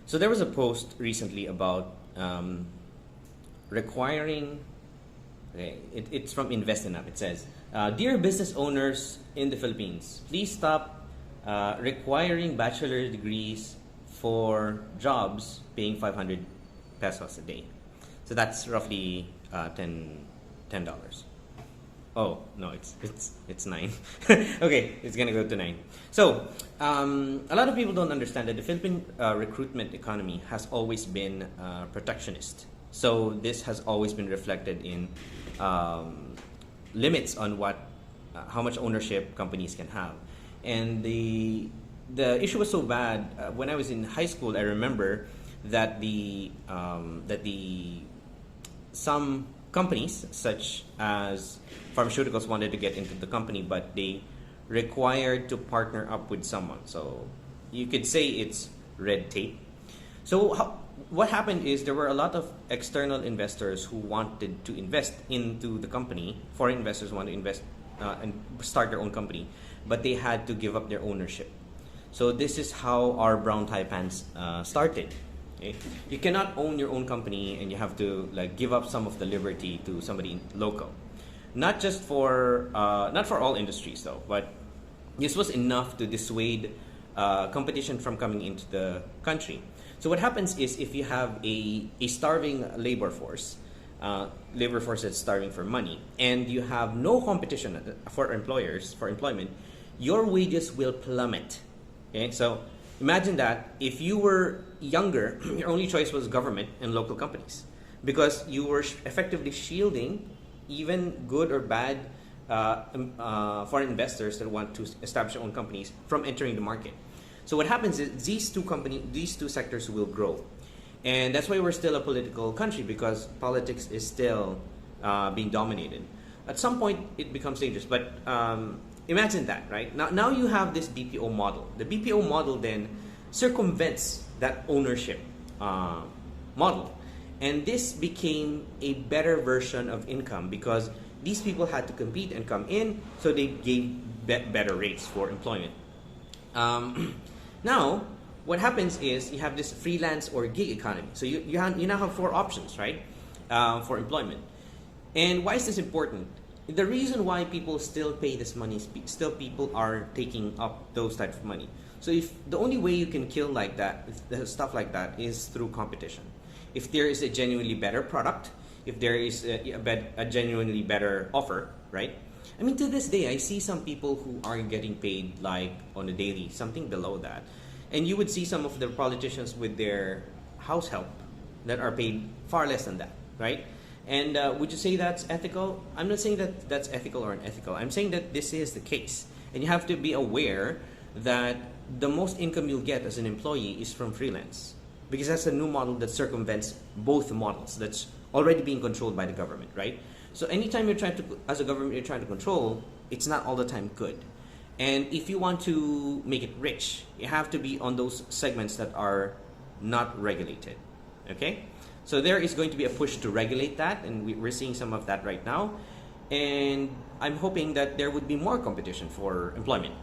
So there was a post recently about requiring. Okay, it's from Investin Up. It says, "Dear business owners in the Philippines, please stop requiring bachelor degrees for jobs paying 500 pesos a day." So that's roughly $10. Oh no, it's 9. Okay, it's gonna go to 9. So a lot of people don't understand that the Philippine recruitment economy has always been protectionist. So this has always been reflected in limits on how much ownership companies can have. And the issue was so bad when I was in high school. I remember that some companies, such as pharmaceuticals, wanted to get into the company, but they required to partner up with someone. So you could say it's red tape. So what happened is there were a lot of external investors who wanted to invest into the company. Foreign investors wanted to invest and start their own company, but they had to give up their ownership. So this is how our brown tie pants started. Okay? You cannot own your own company, and you have to give up some of the liberty to somebody local. Not just for not for all industries though, but this was enough to dissuade competition from coming into the country. So what happens is, if you have a starving labor force that's starving for money, and you have no competition for employment, your wages will plummet. Okay, so imagine that if you were younger, your only choice was government and local companies, because you were effectively shielding even good or bad foreign investors that want to establish their own companies from entering the market. So what happens is these two sectors will grow, and that's why we're still a political country, because politics is still being dominated. At some point, it becomes dangerous, but imagine that, right? Now you have this BPO model. The BPO model then circumvents that ownership model. And this became a better version of income, because these people had to compete and come in, so they gave better rates for employment. Now, what happens is you have this freelance or gig economy. So you now have 4 options, right, for employment. And why is this important? The reason why people still pay this money is still people are taking up those types of money. So if the only way you can kill stuff like that is through competition. If there is a genuinely better product, if there is a genuinely better offer, right? I mean, to this day, I see some people who are getting paid on a daily, something below that. And you would see some of the politicians with their house help that are paid far less than that, right? And would you say that's ethical? I'm not saying that that's ethical or unethical. I'm saying that this is the case. And you have to be aware that the most income you'll get as an employee is from freelance, because that's a new model that circumvents both models that's already being controlled by the government, right? So anytime as a government, you're trying to control, it's not all the time good. And if you want to make it rich, you have to be on those segments that are not regulated, okay? So there is going to be a push to regulate that, and we're seeing some of that right now. And I'm hoping that there would be more competition for employment.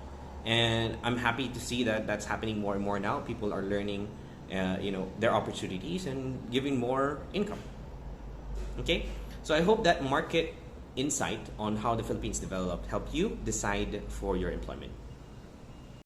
And I'm happy to see that that's happening more and more now. People are learning their opportunities and giving more income. Okay? So I hope that market insight on how the Philippines developed helped you decide for your employment.